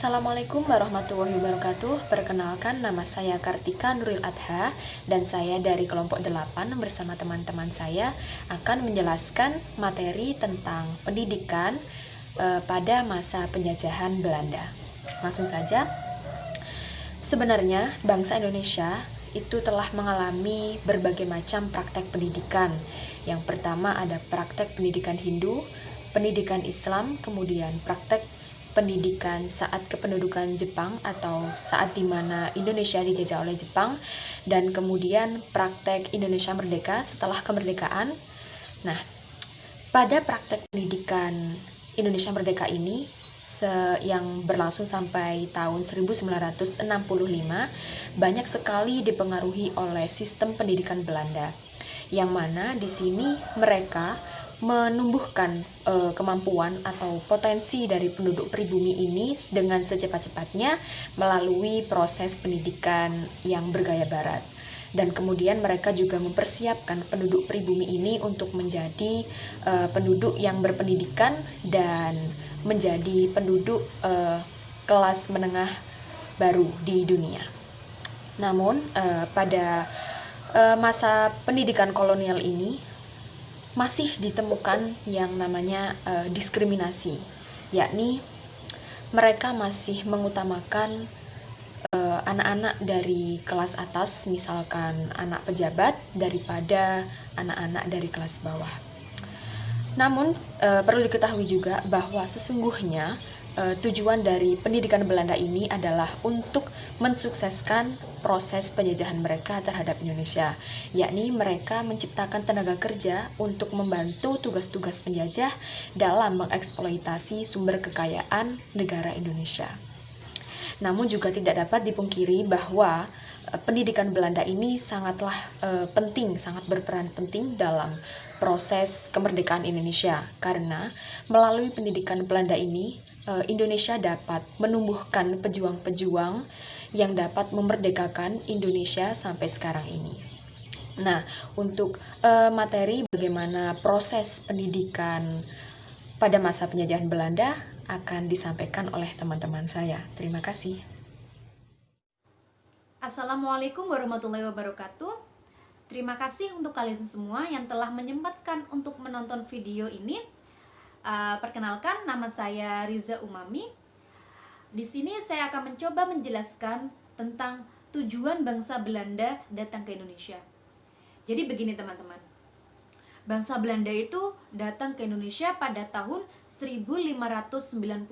Assalamualaikum warahmatullahi wabarakatuh. Perkenalkan, nama saya Kartika Nuril Adha dan saya dari kelompok 8 bersama teman-teman saya akan menjelaskan materi tentang pendidikan pada masa penjajahan Belanda. Langsung saja. Sebenarnya bangsa Indonesia itu telah mengalami berbagai macam praktek pendidikan. Yang pertama ada praktek pendidikan Hindu, pendidikan Islam, kemudian praktek pendidikan saat kependudukan Jepang atau saat dimana Indonesia dijajah oleh Jepang, dan kemudian praktek Indonesia Merdeka setelah kemerdekaan. Nah, pada praktek pendidikan Indonesia Merdeka ini yang berlangsung sampai tahun 1965 banyak sekali dipengaruhi oleh sistem pendidikan Belanda, yang mana di sini mereka menumbuhkan kemampuan atau potensi dari penduduk pribumi ini dengan secepat-cepatnya melalui proses pendidikan yang bergaya barat. Dan kemudian mereka juga mempersiapkan penduduk pribumi ini untuk menjadi penduduk yang berpendidikan dan menjadi penduduk kelas menengah baru di dunia. Namun pada masa pendidikan kolonial ini masih ditemukan yang namanya diskriminasi, yakni mereka masih mengutamakan anak-anak dari kelas atas, misalkan anak pejabat, daripada anak-anak dari kelas bawah. Namun perlu diketahui juga bahwa sesungguhnya tujuan dari pendidikan Belanda ini adalah untuk mensukseskan proses penjajahan mereka terhadap Indonesia, yakni mereka menciptakan tenaga kerja untuk membantu tugas-tugas penjajah dalam mengeksploitasi sumber kekayaan negara Indonesia. Namun juga tidak dapat dipungkiri bahwa pendidikan Belanda ini sangatlah penting, sangat berperan penting dalam proses kemerdekaan Indonesia, karena melalui pendidikan Belanda ini Indonesia dapat menumbuhkan pejuang-pejuang yang dapat memerdekakan Indonesia sampai sekarang ini. Nah, untuk materi bagaimana proses pendidikan pada masa penjajahan Belanda akan disampaikan oleh teman-teman saya. Terima kasih. Assalamualaikum warahmatullahi wabarakatuh. Terima kasih untuk kalian semua yang telah menyempatkan untuk menonton video ini. Perkenalkan, nama saya Riza Umami. Di sini saya akan mencoba menjelaskan tentang tujuan bangsa Belanda datang ke Indonesia. Jadi begini teman-teman. Bangsa Belanda itu datang ke Indonesia pada tahun 1596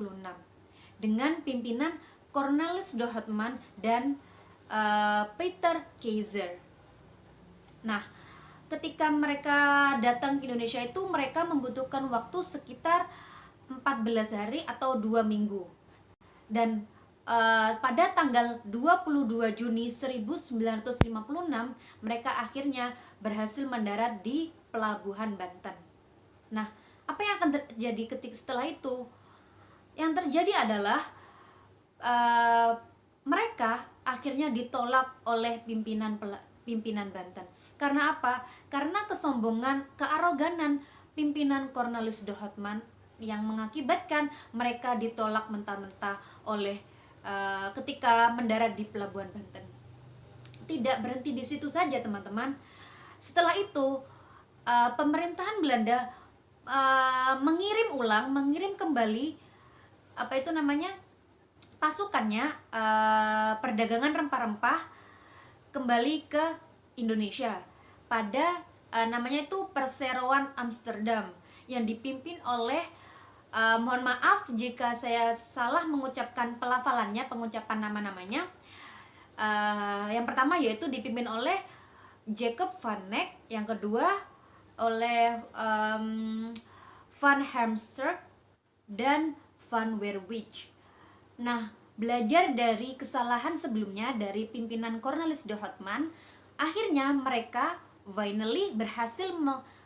dengan pimpinan Cornelis de Houtman dan Peter Keizer. Nah, ketika mereka datang ke Indonesia itu mereka membutuhkan waktu sekitar 14 hari atau 2 minggu. Dan pada tanggal 22 Juni 1956 mereka akhirnya berhasil mendarat di Pelabuhan Banten. Nah, apa yang akan terjadi ketika setelah itu? Yang terjadi adalah mereka akhirnya ditolak oleh pimpinan Banten. Karena apa? Karena kesombongan, kearoganan pimpinan Cornelis de Houtman yang mengakibatkan mereka ditolak mentah-mentah oleh ketika mendarat di Pelabuhan Banten. Tidak berhenti di situ saja teman-teman. Setelah itu pemerintahan Belanda mengirim kembali pasukannya, perdagangan rempah-rempah kembali ke Indonesia pada namanya itu Perseroan Amsterdam yang dipimpin oleh mohon maaf jika saya salah mengucapkan pengucapan nama-namanya. Yang pertama yaitu dipimpin oleh Jacob van Eyck, yang kedua oleh Van Heemskerck dan Van Werwijk. Nah, belajar dari kesalahan sebelumnya dari pimpinan Cornelis de Houtman, akhirnya mereka finally berhasil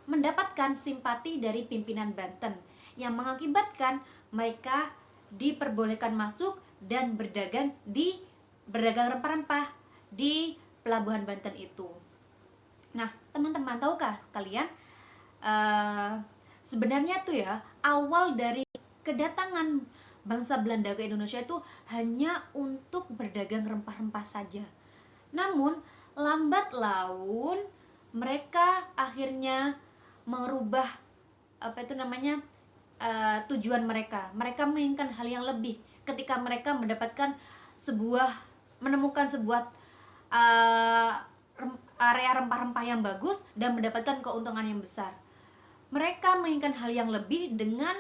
mendapatkan simpati dari pimpinan Banten yang mengakibatkan mereka diperbolehkan masuk dan berdagang rempah-rempah di Pelabuhan Banten itu. Nah, teman-teman, tahukah kalian sebenarnya tuh ya, awal dari kedatangan bangsa Belanda ke Indonesia itu hanya untuk berdagang rempah-rempah saja. Namun lambat laun mereka akhirnya merubah tujuan mereka. Mereka menginginkan hal yang lebih ketika mereka menemukan sebuah area rempah-rempah yang bagus dan mendapatkan keuntungan yang besar. Mereka menginginkan hal yang lebih dengan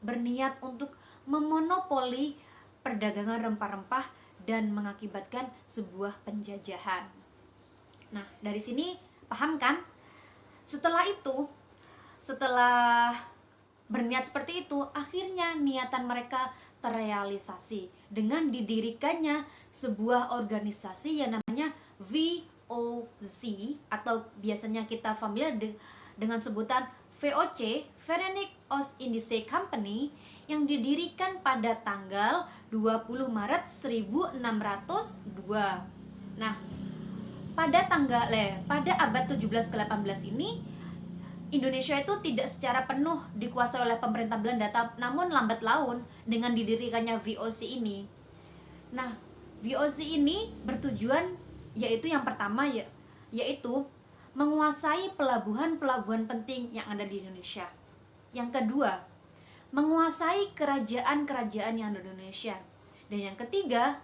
berniat untuk memonopoli perdagangan rempah-rempah dan mengakibatkan sebuah penjajahan. Nah, dari sini paham kan? Setelah berniat seperti itu, akhirnya niatan mereka terrealisasi dengan didirikannya sebuah organisasi yang namanya VOC, atau biasanya kita familiar dengan sebutan VOC, Verenigd Oost-Indische Company, yang didirikan pada tanggal 20 Maret 1602. Nah, pada abad 17 ke 18 ini Indonesia itu tidak secara penuh dikuasai oleh pemerintah Belanda, namun lambat laun dengan didirikannya VOC ini. Nah, VOC ini bertujuan yaitu yang pertama yaitu menguasai pelabuhan-pelabuhan penting yang ada di Indonesia. Yang kedua, menguasai kerajaan-kerajaan yang ada di Indonesia. Dan yang ketiga,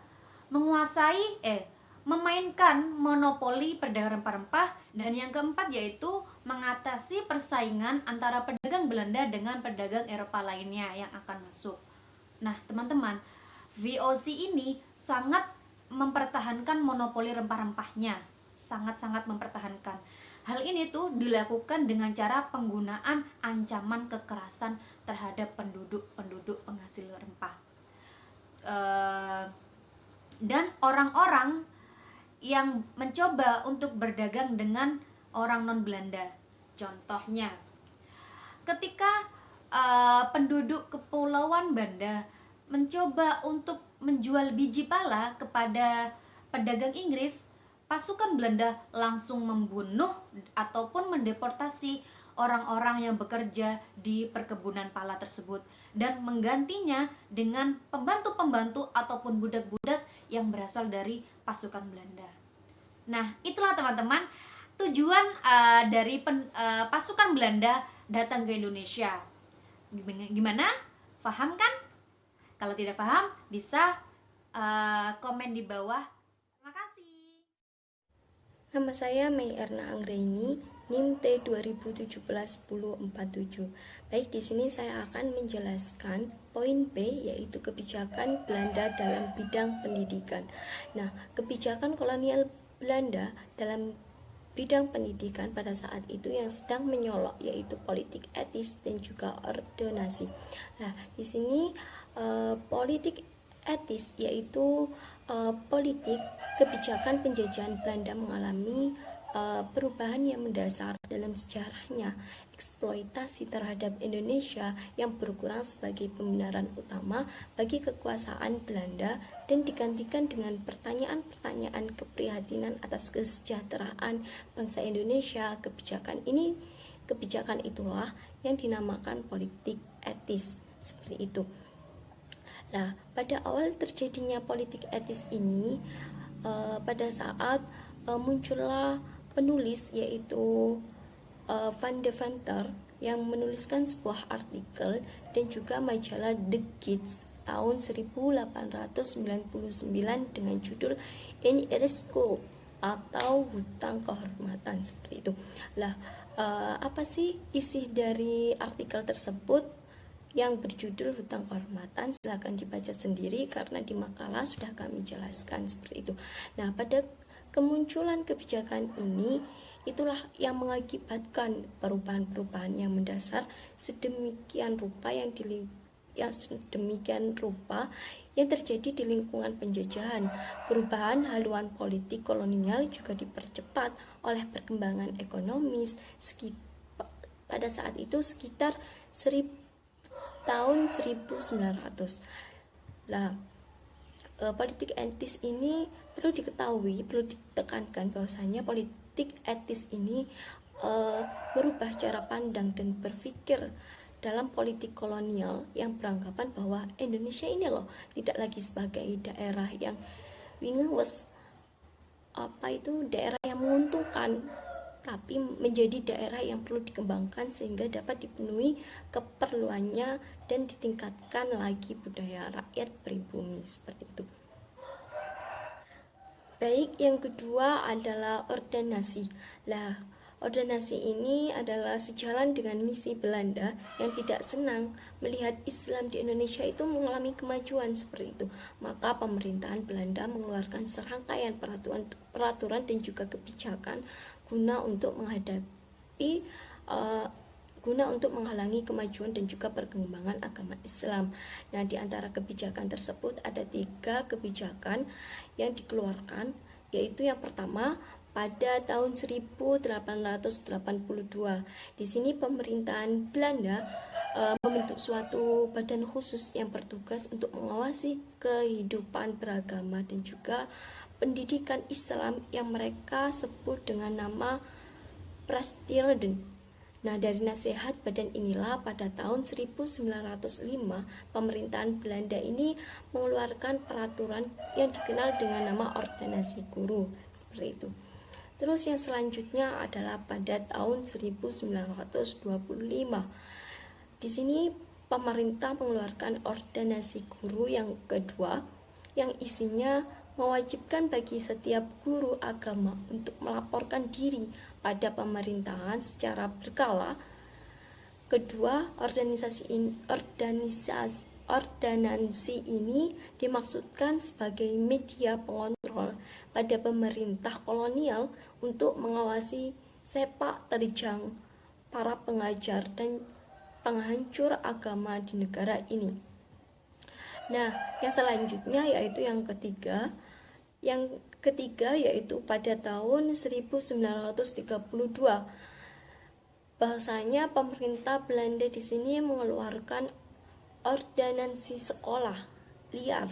memainkan monopoli perdagangan rempah-rempah. Dan yang keempat yaitu mengatasi persaingan antara pedagang Belanda dengan pedagang Eropa lainnya yang akan masuk. Nah, teman-teman, VOC ini sangat mempertahankan monopoli rempah-rempahnya, sangat-sangat mempertahankan. Hal ini tuh dilakukan dengan cara penggunaan ancaman kekerasan terhadap penduduk penghasil rempah. Dan orang-orang yang mencoba untuk berdagang dengan orang non-Belanda. Contohnya, ketika penduduk Kepulauan Banda mencoba untuk menjual biji pala kepada pedagang Inggris, pasukan Belanda langsung membunuh ataupun mendeportasi orang-orang yang bekerja di perkebunan pala tersebut dan menggantinya dengan pembantu-pembantu ataupun budak-budak yang berasal dari pasukan Belanda. Nah, itulah teman-teman tujuan dari pasukan Belanda datang ke Indonesia. Gimana? Paham kan? Kalau tidak paham bisa komen di bawah. Terima kasih. Nama saya Mei Erna Anggraini, NIM T2017-1047. Baik, di sini saya akan menjelaskan poin B, yaitu kebijakan Belanda dalam bidang pendidikan. Nah, kebijakan kolonial Belanda dalam bidang pendidikan pada saat itu yang sedang menyolok yaitu politik etis dan juga ordonasi. Nah, di sini politik etis yaitu politik kebijakan penjajahan Belanda mengalami perubahan yang mendasar dalam sejarahnya. Eksploitasi terhadap Indonesia yang berkurang sebagai pembenaran utama bagi kekuasaan Belanda dan digantikan dengan pertanyaan-pertanyaan keprihatinan atas kesejahteraan bangsa Indonesia. Kebijakan itulah yang dinamakan politik etis, seperti itu. Nah, pada awal terjadinya politik etis ini pada saat muncullah penulis yaitu Van Deventer yang menuliskan sebuah artikel dan juga majalah The Gids tahun 1899 dengan judul In Irish School atau Hutang Kehormatan, seperti itu. Lah, apa sih isi dari artikel tersebut yang berjudul Hutang Kehormatan? Silakan dibaca sendiri karena di makalah sudah kami jelaskan seperti itu. Nah, pada kemunculan kebijakan ini itulah yang mengakibatkan perubahan-perubahan yang mendasar sedemikian rupa yang terjadi di lingkungan penjajahan. Perubahan haluan politik kolonial juga dipercepat oleh perkembangan ekonomis pada saat itu sekitar tahun 1900. Nah, politik etis ini perlu ditekankan bahwasanya politik etis ini merubah cara pandang dan berpikir dalam politik kolonial yang beranggapan bahwa Indonesia ini loh tidak lagi sebagai daerah yang winges, daerah yang menguntungkan, tapi menjadi daerah yang perlu dikembangkan sehingga dapat dipenuhi keperluannya dan ditingkatkan lagi budaya rakyat pribumi, seperti itu. Baik, yang kedua adalah ordinasi. Ordinasi ini adalah sejalan dengan misi Belanda yang tidak senang melihat Islam di Indonesia itu mengalami kemajuan seperti itu. Maka pemerintahan Belanda mengeluarkan serangkaian peraturan dan juga kebijakan guna untuk menghalangi kemajuan dan juga perkembangan agama Islam. Nah, di antara kebijakan tersebut ada 3 kebijakan yang dikeluarkan, yaitu yang pertama pada tahun 1882. Di sini pemerintahan Belanda membentuk suatu badan khusus yang bertugas untuk mengawasi kehidupan beragama dan juga pendidikan Islam yang mereka sebut dengan nama Prastilden. Nah, dari nasihat badan inilah pada tahun 1905 pemerintahan Belanda ini mengeluarkan peraturan yang dikenal dengan nama ordinasi guru, seperti itu. Terus yang selanjutnya adalah pada tahun 1925. Di sini pemerintah mengeluarkan ordinasi guru yang kedua yang isinya mewajibkan bagi setiap guru agama untuk melaporkan diri pada pemerintahan secara berkala. Kedua, ordinasi ini dimaksudkan sebagai media pengontrol pada pemerintah kolonial untuk mengawasi sepak terjang para pengajar dan penghancur agama di negara ini. Nah, yang selanjutnya yaitu yang ketiga. Yang ketiga yaitu pada tahun 1932. Bahwasanya pemerintah Belanda di sini mengeluarkan ordinansi sekolah liar.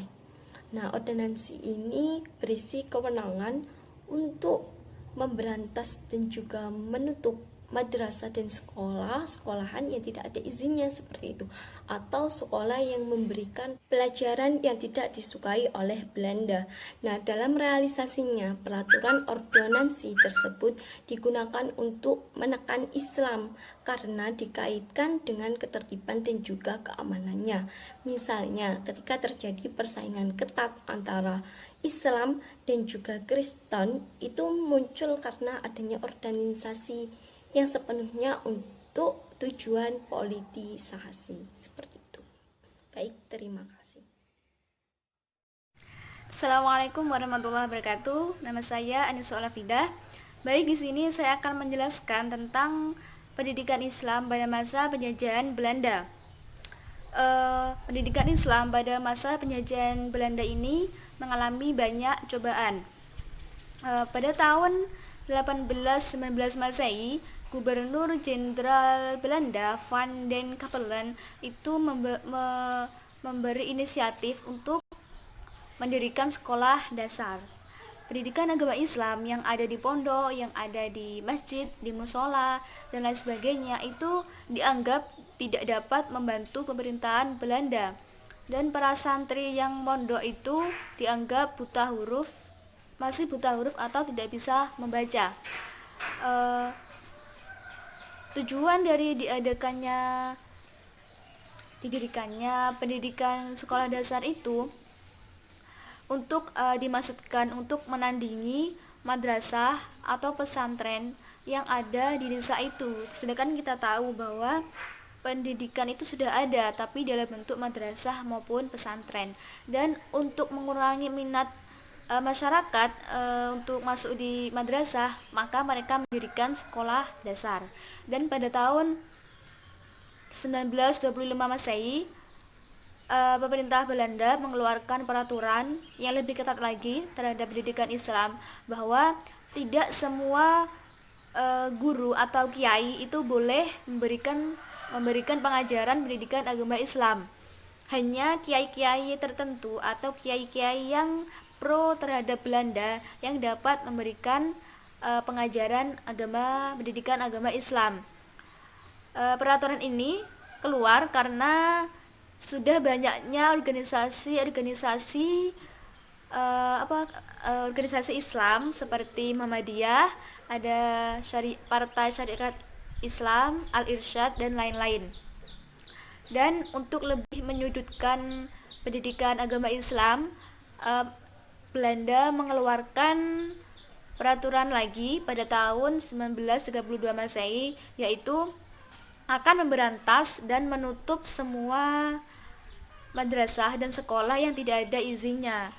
Nah, ordinansi ini berisi kewenangan untuk memberantas dan juga menutup madrasah dan sekolahan yang tidak ada izinnya, seperti itu, atau sekolah yang memberikan pelajaran yang tidak disukai oleh Belanda. Nah, dalam realisasinya peraturan ordonansi tersebut digunakan untuk menekan Islam karena dikaitkan dengan ketertiban dan juga keamanannya. Misalnya, ketika terjadi persaingan ketat antara Islam dan juga Kristen, itu muncul karena adanya organisasi yang sepenuhnya untuk tujuan politisasi, seperti itu. Baik, terima kasih. Assalamualaikum warahmatullahi wabarakatuh. Nama saya Anissa Olafidah. Baik, di sini saya akan menjelaskan tentang pendidikan Islam pada masa penjajahan Belanda. Pendidikan Islam pada masa penjajahan Belanda ini mengalami banyak cobaan. Pada tahun 1819 Masehi, Gubernur Jenderal Belanda Van den Capellen itu memberi inisiatif untuk mendirikan sekolah dasar. Pendidikan agama Islam yang ada di pondok, yang ada di masjid, di musola, dan lain sebagainya itu dianggap tidak dapat membantu pemerintahan Belanda. Dan para santri yang mondok itu dianggap masih buta huruf atau tidak bisa membaca. Tujuan dari didirikannya pendidikan sekolah dasar itu untuk dimaksudkan untuk menandingi madrasah atau pesantren yang ada di desa itu. Sedangkan kita tahu bahwa pendidikan itu sudah ada tapi dalam bentuk madrasah maupun pesantren. Dan untuk mengurangi minat masyarakat untuk masuk di madrasah, maka mereka mendirikan sekolah dasar. Dan pada tahun 1925 Masehi, pemerintah Belanda mengeluarkan peraturan yang lebih ketat lagi terhadap pendidikan Islam, bahwa tidak semua guru atau kiai itu boleh memberikan pengajaran pendidikan agama Islam. Hanya kiai-kiai tertentu atau kiai-kiai yang pro terhadap Belanda yang dapat memberikan pendidikan agama Islam. Peraturan ini keluar karena sudah banyaknya organisasi organisasi Islam seperti Muhammadiyah, ada Partai Syarikat Islam, Al-Irsyad, dan lain-lain. Dan untuk lebih menyudutkan pendidikan agama Islam, Belanda mengeluarkan peraturan lagi pada tahun 1932 Masehi, yaitu akan memberantas dan menutup semua madrasah dan sekolah yang tidak ada izinnya.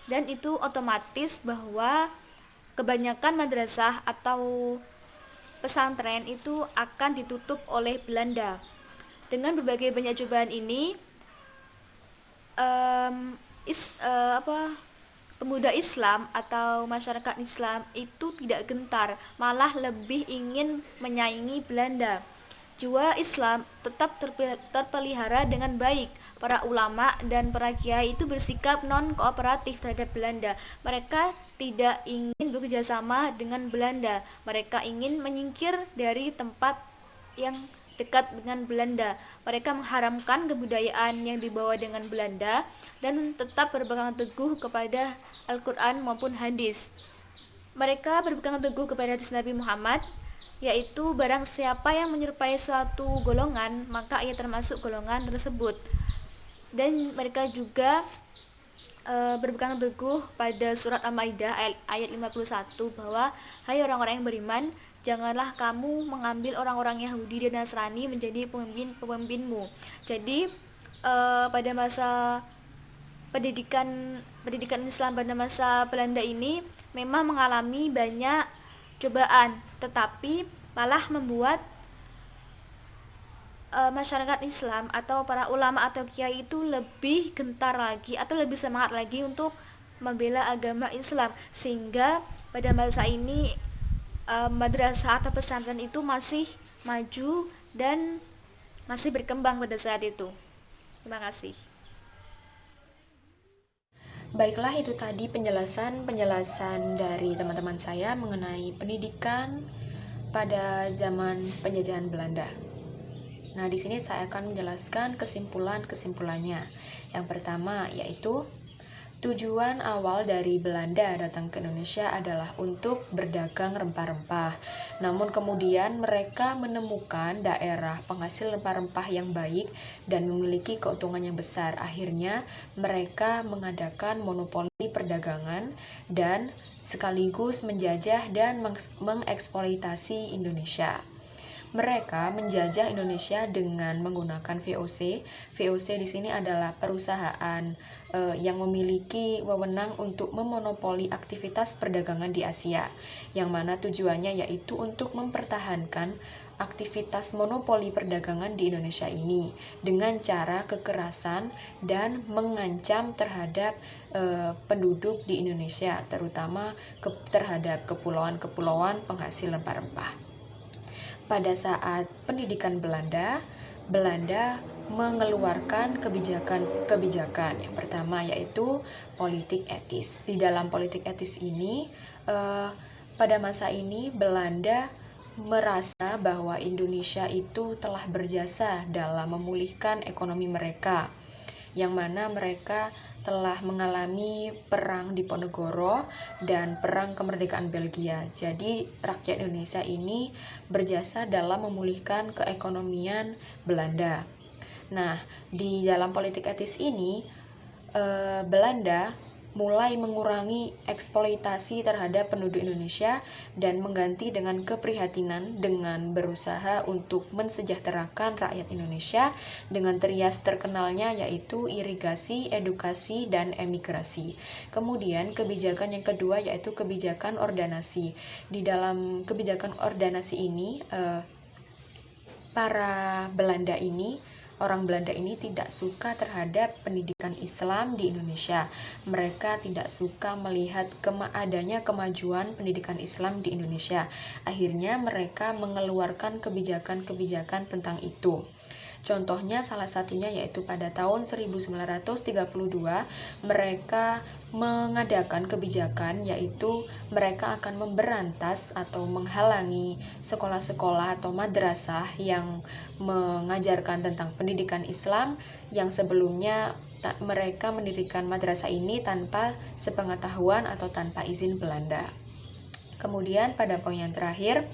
Dan itu otomatis bahwa kebanyakan madrasah atau pesantren itu akan ditutup oleh Belanda. Dengan berbagai banyak cobaan ini, pemuda Islam atau masyarakat Islam itu tidak gentar, malah lebih ingin menyaingi Belanda. Jiwa Islam tetap terpelihara dengan baik. Para ulama dan para kiai itu bersikap non-kooperatif terhadap Belanda. Mereka tidak ingin bekerjasama dengan Belanda. Mereka ingin menyingkir dari tempat yang dekat dengan Belanda. Mereka mengharamkan kebudayaan yang dibawa dengan Belanda dan tetap berpegang teguh kepada Al-Quran maupun hadis. Mereka berpegang teguh kepada hadis Nabi Muhammad, yaitu barang siapa yang menyerupai suatu golongan, maka ia termasuk golongan tersebut. Dan mereka juga berpegang teguh pada surat Al-Maidah ayat 51 bahwa hai orang-orang yang beriman, janganlah kamu mengambil orang-orang Yahudi dan Nasrani menjadi pemimpinmu. Jadi pada masa pendidikan Islam pada masa Belanda ini memang mengalami banyak cobaan, tetapi malah membuat masyarakat Islam atau para ulama atau kiai itu lebih gentar lagi atau lebih semangat lagi untuk membela agama Islam, sehingga pada masa ini madrasah atau pesantren itu masih maju dan masih berkembang pada saat itu. Terima kasih. Baiklah, itu tadi penjelasan dari teman-teman saya mengenai pendidikan pada zaman penjajahan Belanda. Nah, di sini saya akan menjelaskan kesimpulannya. Yang pertama yaitu tujuan awal dari Belanda datang ke Indonesia adalah untuk berdagang rempah-rempah. Namun kemudian mereka menemukan daerah penghasil rempah-rempah yang baik dan memiliki keuntungan yang besar. Akhirnya mereka mengadakan monopoli perdagangan dan sekaligus menjajah dan mengeksploitasi Indonesia. Mereka menjajah Indonesia dengan menggunakan VOC. VOC di sini adalah perusahaan yang memiliki wewenang untuk memonopoli aktivitas perdagangan di Asia, yang mana tujuannya yaitu untuk mempertahankan aktivitas monopoli perdagangan di Indonesia ini dengan cara kekerasan dan mengancam terhadap penduduk di Indonesia, terutama terhadap kepulauan-kepulauan penghasil rempah-rempah. Pada saat pendidikan Belanda mengeluarkan kebijakan yang pertama yaitu politik etis. Di dalam politik etis ini, pada masa ini Belanda merasa bahwa Indonesia itu telah berjasa dalam memulihkan ekonomi mereka, yang mana mereka telah mengalami perang Diponegoro dan perang kemerdekaan Belgia. Jadi rakyat Indonesia ini berjasa dalam memulihkan keekonomian Belanda. Nah, di dalam politik etis ini Belanda mulai mengurangi eksploitasi terhadap penduduk Indonesia dan mengganti dengan keprihatinan dengan berusaha untuk mensejahterakan rakyat Indonesia dengan trias terkenalnya yaitu irigasi, edukasi, dan emigrasi. Kemudian kebijakan yang kedua yaitu kebijakan ordonasi. Di dalam kebijakan ordonasi ini orang Belanda ini tidak suka terhadap pendidikan Islam di Indonesia. Mereka tidak suka melihat adanya kemajuan pendidikan Islam di Indonesia. Akhirnya mereka mengeluarkan kebijakan-kebijakan tentang itu. Contohnya salah satunya yaitu pada tahun 1932 mereka mengadakan kebijakan yaitu mereka akan memberantas atau menghalangi sekolah-sekolah atau madrasah yang mengajarkan tentang pendidikan Islam yang sebelumnya mereka mendirikan madrasah ini tanpa sepengetahuan atau tanpa izin Belanda. Kemudian pada poin yang terakhir,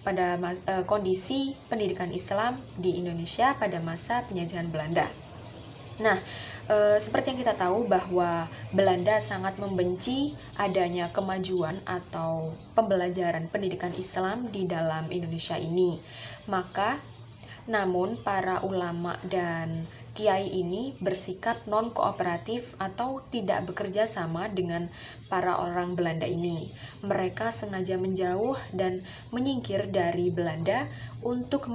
pada kondisi pendidikan Islam di Indonesia pada masa penjajahan Belanda. Nah, seperti yang kita tahu bahwa Belanda sangat membenci adanya kemajuan atau pembelajaran pendidikan Islam di dalam Indonesia ini. Namun para ulama dan kiai ini bersikap non-kooperatif atau tidak bekerja sama dengan para orang Belanda ini. Mereka sengaja menjauh dan menyingkir dari Belanda untuk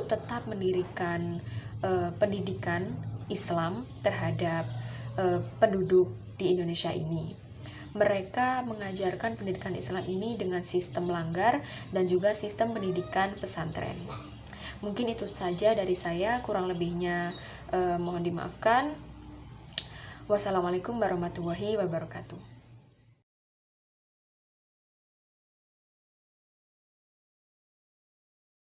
tetap mendirikan pendidikan Islam terhadap penduduk di Indonesia ini. Mereka mengajarkan pendidikan Islam ini dengan sistem langgar dan juga sistem pendidikan pesantren. Mungkin itu saja dari saya, kurang lebihnya mohon dimaafkan. Wassalamualaikum warahmatullahi wabarakatuh.